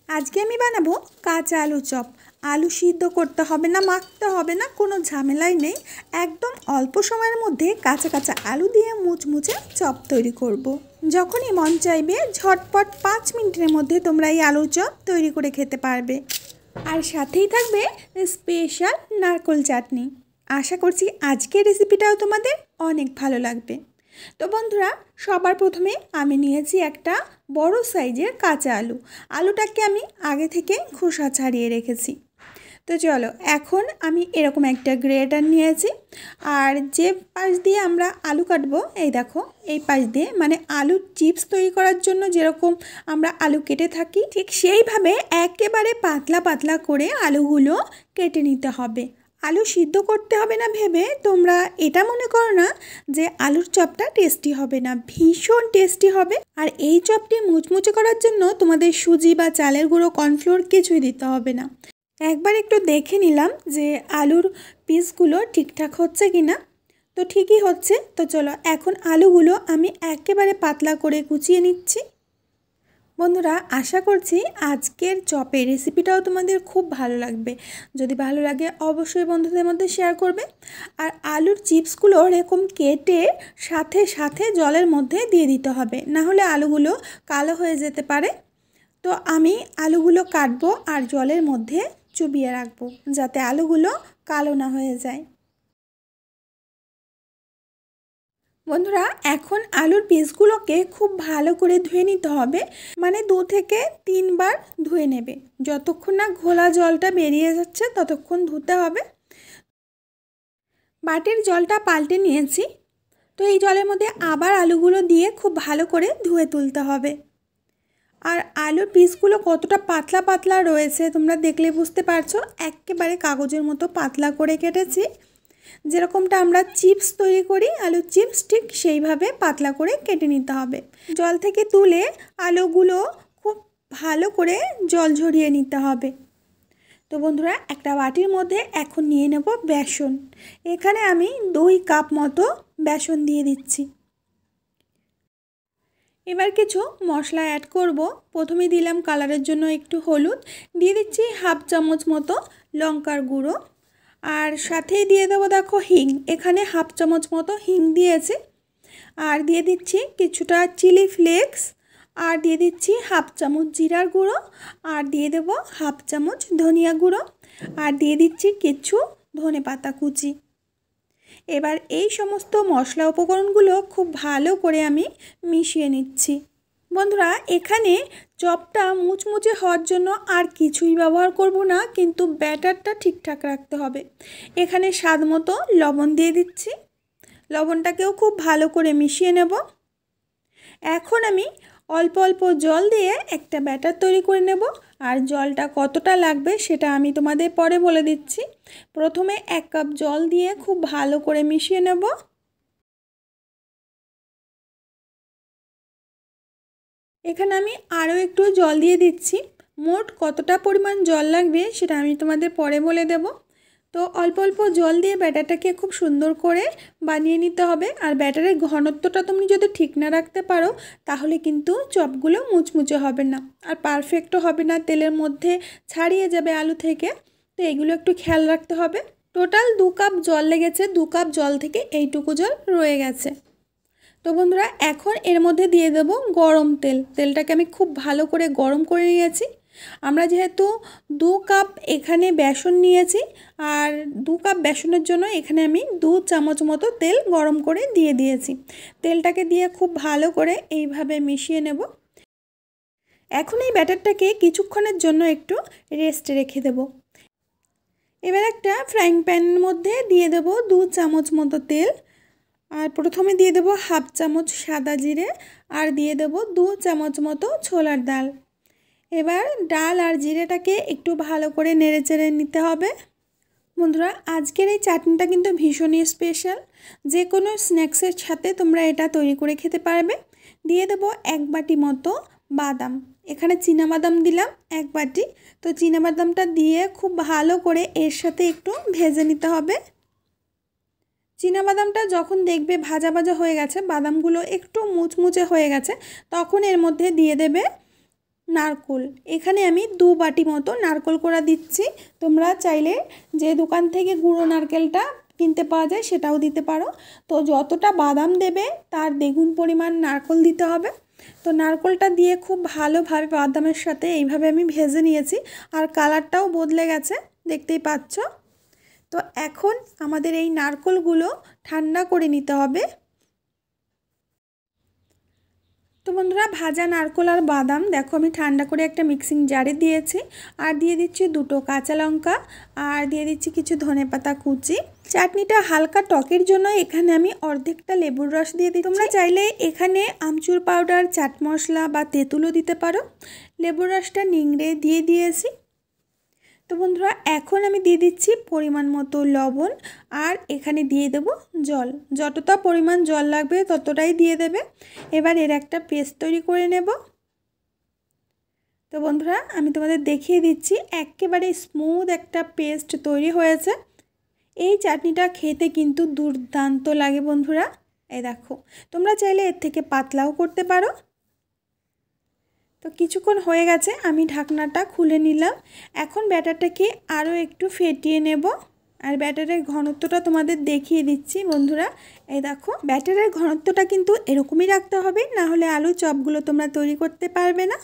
আজকে আমি বানাবো কাঁচা আলু চপ। আলু সিদ্ধ করতে হবে না, মাখতে হবে না, কোনো ঝামেলাই নেই। একদম অল্প সময়ের মধ্যে কাঁচা কাঁচা আলু দিয়ে মুচমুচে চপ তৈরি করব। যখনই মন চাইবে ঝটপট 5 মিনিটের মধ্যে তোমরা এই আলু চপ তৈরি করে খেতে পারবে। আর সাথেই থাকবে স্পেশাল নারকেল চাটনি। আশা করছি আজকের রেসিপিটাও তোমাদের অনেক ভালো লাগবে। তো বন্ধুরা, সবার প্রথমে আমি নিয়েছি একটা বড় সাইজের কাঁচা আলুটাকে আমি আগে থেকে খোসা ছাড়িয়ে রেখেছি। তো চলো, এখন আমি এরকম একটা গ্রেটার নিয়েছি, আর যে পাশ দিয়ে আমরা আলু কাটবো, এই দেখো এই পাশ দিয়ে, মানে আলুর চিপস তৈরি করার জন্য যেরকম আমরা আলু কেটে থাকি, ঠিক সেইভাবে একেবারে পাতলা পাতলা করে আলুগুলো কেটে নিতে হবে। আলু সিদ্ধ করতে হবে না ভেবে তোমরা এটা মনে করো না যে আলুর চপটা টেস্টি হবে না, ভীষণ টেস্টি হবে। আর এই চপটি মুচমুচে করার জন্য তোমাদের সুজি বা চালের গুঁড়ো, কর্নফ্লোর কিছুই দিতে হবে না। একবার একটু দেখে নিলাম যে আলুর পিসগুলো ঠিকঠাক হচ্ছে কি না। তো ঠিকই হচ্ছে। তো চলো, এখন আলুগুলো আমি একেবারে পাতলা করে কুচিয়ে নিচ্ছি। বন্ধুরা, আশা করছি আজকের চপের রেসিপিটাও তোমাদের খুব ভালো লাগবে। যদি ভালো লাগে অবশ্যই বন্ধুদের মধ্যে শেয়ার করবে। আর আলুর চিপসগুলো এরকম কেটে সাথে সাথে জলের মধ্যে দিয়ে দিতে হবে, না হলে আলুগুলো কালো হয়ে যেতে পারে। তো আমি আলুগুলো কাটবো আর জলের মধ্যে চুবিয়ে রাখবো, যাতে আলুগুলো কালো না হয়ে যায়। বন্ধুরা, এখন আলুর পিসগুলোকে খুব ভালো করে ধুয়ে নিতে হবে, মানে 2 থেকে 3 বার ধুয়ে নেবে। যতক্ষণ না ঘোলা জলটা বেরিয়ে যাচ্ছে ততক্ষণ ধুতে হবে। বাটির জলটা পাল্টে নিয়েছি। তো এই জলের মধ্যে আবার আলুগুলো দিয়ে খুব ভালো করে ধুয়ে তুলতে হবে। আর আলুর পিসগুলো কতটা পাতলা পাতলা রয়েছে তোমরা দেখলে বুঝতে পারছো, একেবারে কাগজের মতো পাতলা করে কেটেছি। যেরকমটা আমরা চিপস তৈরি করি আলুর চিপস, ঠিক সেইভাবে পাতলা করে কেটে নিতে হবে। জল থেকে তুলে আলুগুলো খুব ভালো করে জল ঝরিয়ে নিতে হবে। তো বন্ধুরা, একটা বাটির মধ্যে এখন নিয়ে নেব বেসন। এখানে আমি 2 কাপ মতো বেসন দিয়ে দিচ্ছি। এবার কিছু মশলা অ্যাড করব। প্রথমে দিলাম কালারের জন্য একটু হলুদ, দিয়ে দিচ্ছি হাফ চামচ মতো লঙ্কার গুঁড়ো, আর সাথেই দিয়ে দেবো দেখো হিং। এখানে হাফ চামচ মতো হিং দিয়েছি। আর দিয়ে দিচ্ছি কিছুটা চিলি ফ্লেক্স, আর দিয়ে দিচ্ছি হাফ চামচ জিরার গুঁড়ো, আর দিয়ে দেবো হাফ চামচ ধনিয়া গুঁড়ো, আর দিয়ে দিচ্ছি কিছু ধনেপাতা কুচি। এবার এই সমস্ত মশলা উপকরণগুলো খুব ভালো করে আমি মিশিয়ে নিচ্ছি। বন্ধুরা, এখানে চপটা মুচমুচে হওয়ার জন্য আর কিছুই ব্যবহার করব না, কিন্তু ব্যাটারটা ঠিকঠাক রাখতে হবে। এখানে স্বাদ মতো লবণ দিয়ে দিচ্ছি। লবণটাকেও খুব ভালো করে মিশিয়ে নেব। এখন আমি অল্প অল্প জল দিয়ে একটা ব্যাটার তৈরি করে নেব। আর জলটা কতটা লাগবে সেটা আমি তোমাদের পরে বলে দিচ্ছি। প্রথমে 1 কাপ জল দিয়ে খুব ভালো করে মিশিয়ে নেব। এখানে আমি আরও একটু জল দিয়ে দিচ্ছি। মোট কতটা পরিমাণ জল লাগবে সেটা আমি তোমাদের পরে বলে দেব। তো অল্প অল্প জল দিয়ে ব্যাটারটাকে খুব সুন্দর করে বানিয়ে নিতে হবে। আর ব্যাটারের ঘনত্বটা তুমি যদি ঠিক না রাখতে পারো তাহলে কিন্তু চপগুলো মুচমুচে হবে না, আর পারফেক্টও হবে না, তেলের মধ্যে ছাড়িয়ে যাবে আলু থেকে। তো এগুলো একটু খেয়াল রাখতে হবে। টোটাল 2 কাপ জল লেগেছে, 2 কাপ জল থেকে এইটুকু জল রয়ে গেছে। তো বন্ধুরা, এখন এর মধ্যে দিয়ে দেব গরম তেল। তেলটাকে আমি খুব ভালো করে গরম করে নিয়েছি। আমরা যেহেতু 2 কাপ এখানে বেসন নিয়েছি, আর 2 কাপ বেসনের জন্য এখানে আমি 2 চামচ মতো তেল গরম করে দিয়ে দিয়েছি। তেলটাকে দিয়ে খুব ভালো করে এইভাবে মিশিয়ে নেব। এখন এই ব্যাটারটাকে কিছুক্ষণের জন্য একটু রেস্টে রেখে দেব। এবার একটা ফ্রাইং প্যানের মধ্যে দিয়ে দেব 2 চামচ মতো তেল। আর প্রথমে দিয়ে দেব হাফ চামচ সাদা জিরে, আর দিয়ে দেব 2 চামচ মতো ছোলার ডাল। এবার ডাল আর জিরেটাকে একটু ভালো করে নেড়েচেড়ে নিতে হবে। বন্ধুরা, আজকের এই চাটনিটা কিন্তু ভীষণই স্পেশাল। যে কোনো স্ন্যাক্সের সাথে তোমরা এটা তৈরি করে খেতে পারবে। দিয়ে দেব 1 বাটি মতো বাদাম। এখানে চীনাবাদাম দিলাম 1 বাটি। তো চীনাবাদামটা দিয়ে খুব ভালো করে এর সাথে একটু ভেজে নিতে হবে। চীনাবাদামটা যখন দেখবে ভাজা ভাজা হয়ে গেছে, বাদামগুলো একটু মুচমুচে হয়ে গেছে, তখন এর মধ্যে দিয়ে দেবে নারকোল, এখানে আমি 2 বাটি মতো নারকোল কোড়া দিচ্ছি। তোমরা চাইলে যে দোকান থেকে গুঁড়ো নারকেলটা কিনতে পাওয়া যায় সেটাও দিতে পারো। তো যতটা বাদাম দেবে তার দ্বিগুণ পরিমাণ নারকোল দিতে হবে। তো নারকোলটা দিয়ে খুব ভালোভাবে বাদামের সাথে এইভাবে আমি ভেজে নিয়েছি, আর কালারটাও বদলে গেছে, দেখতেই পাচ্ছ। তো এখন আমাদের এই নারকোলগুলো ঠান্ডা করে নিতে হবে। তো বন্ধুরা, ভাজা নারকোল আর বাদাম দেখো আমি ঠান্ডা করে একটা মিক্সিং জারে দিয়েছি, আর দিয়ে দিচ্ছি 2টো কাঁচা লঙ্কা, আর দিয়ে দিচ্ছি কিছু ধনেপাতা কুচি। চাটনিটা হালকা টকের জন্য এখানে আমি অর্ধেকটা লেবুর রস দিয়ে দিই। তোমরা চাইলে এখানে আমচুর পাউডার, চাট মশলা বা তেঁতুলও দিতে পারো। লেবুর রসটা নিংড়ে দিয়ে দিয়েছি। তো বন্ধুরা, এখন আমি দিয়ে দিচ্ছি পরিমাণ মতো লবণ, আর এখানে দিয়ে দেব জল। যতটা পরিমাণ জল লাগবে ততটাই দিয়ে দেবে। এবার এর একটা পেস্ট তৈরি করে নেব। তো বন্ধুরা, আমি তোমাদের দেখিয়ে দিচ্ছি, একেবারে স্মুথ একটা পেস্ট তৈরি হয়েছে। এই চাটনিটা খেতে কিন্তু দুর্দান্ত লাগে বন্ধুরা। এই দেখো, তোমরা চাইলে এর থেকে পাতলাও করতে পারো। তো কিছুক্ষণ হয়ে গেছে, আমি ঢাকনাটা খুলে নিলাম। এখন ব্যাটারটাকে আরও একটু ফেটিয়ে নেব, আর ব্যাটারের ঘনত্বটা তোমাদের দেখিয়ে দিচ্ছি বন্ধুরা। এই দেখো, ব্যাটারের ঘনত্বটা কিন্তু এরকমই রাখতে হবে, না হলে আলু চপগুলো তোমরা তৈরি করতে পারবে না।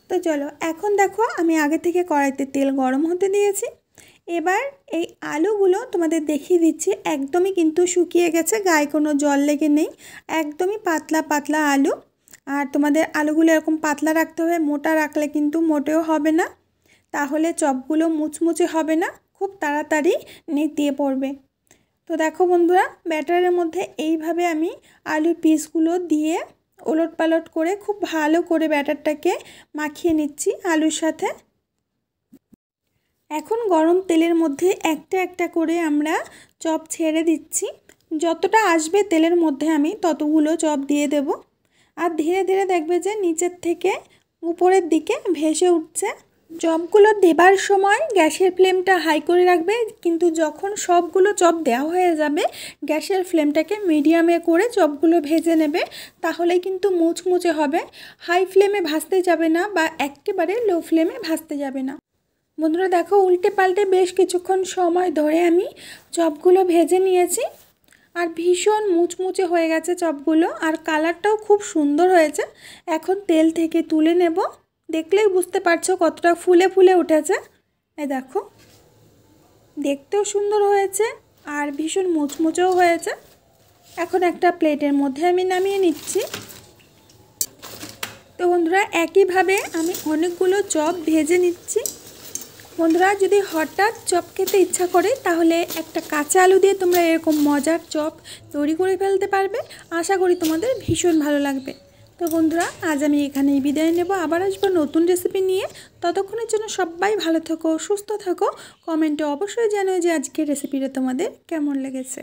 তো চলো, এখন দেখো আমি আগে থেকে কড়াইতে তেল গরম হতে দিয়েছি। এবার এই আলুগুলো তোমাদের দেখিয়ে দিচ্ছি, একদমই কিন্তু শুকিয়ে গেছে, গায়ে কোনো জল লেগে নেই, একদমই পাতলা পাতলা আলু। আর তোমাদের আলুগুলো এরকম পাতলা রাখতে হবে, মোটা রাখলে কিন্তু মোটেও হবে না, তাহলে চপগুলো মুচমুচে হবে না, খুব তাড়াতাড়ি নেতিয়ে পড়বে। তো দেখো বন্ধুরা, ব্যাটারের মধ্যে এইভাবে আমি আলুর পিসগুলো দিয়ে ওলট পালট করে খুব ভালো করে ব্যাটারটাকে মাখিয়ে নিচ্ছি আলুর সাথে। এখন গরম তেলের মধ্যে একটা একটা করে আমরা চপ ছেড়ে দিচ্ছি। যতটা আসবে তেলের মধ্যে আমি ততগুলো চপ দিয়ে দেব, আর ধীরে ধীরে দেখবে যে নিচের থেকে উপরের দিকে ভেসে উঠছে। চপগুলো দেবার সময় গ্যাসের ফ্লেমটা হাই করে রাখবে, কিন্তু যখন সবগুলো চপ দেওয়া হয়ে যাবে গ্যাসের ফ্লেমটাকে মিডিয়ামে করে চপগুলো ভেজে নেবে, তাহলেই কিন্তু মুচমুচে হবে। হাই ফ্লেমে ভাজতে যাবে না, বা একেবারে লো ফ্লেমে ভাজতে যাবে না। বন্ধুরা দেখো, উল্টে পাল্টে বেশ কিছুক্ষণ সময় ধরে আমি চপগুলো ভেজে নিয়েছি, আর ভীষণ মুচমুচে হয়ে গেছে চপগুলো, আর কালারটাও খুব সুন্দর হয়েছে। এখন তেল থেকে তুলে নেব, দেখলেই বুঝতে পারছো কতটা ফুলে ফুলে উঠেছে। এই দেখো, দেখতেও সুন্দর হয়েছে আর ভীষণ মুচমুচেও হয়েছে। এখন একটা প্লেটের মধ্যে আমি নামিয়ে নিচ্ছি। তো বন্ধুরা, একইভাবে আমি অনেকগুলো চপ ভেজে নিচ্ছি। বন্ধুরা, যদি হঠাৎ চপ খেতে ইচ্ছা করে তাহলে একটা কাঁচা আলু দিয়ে তোমরা এরকম মজার চপ তৈরি করে ফেলতে পারবে। আশা করি তোমাদের ভীষণ ভালো লাগবে। তো বন্ধুরা, আজ আমি এখানেই বিদায় নেব, আবার আসবো নতুন রেসিপি নিয়ে। ততক্ষণের জন্য সবাই ভালো থাকো, সুস্থ থাকো। কমেন্টে অবশ্যই জানাও যে আজকের রেসিপিটা তোমাদের কেমন লেগেছে।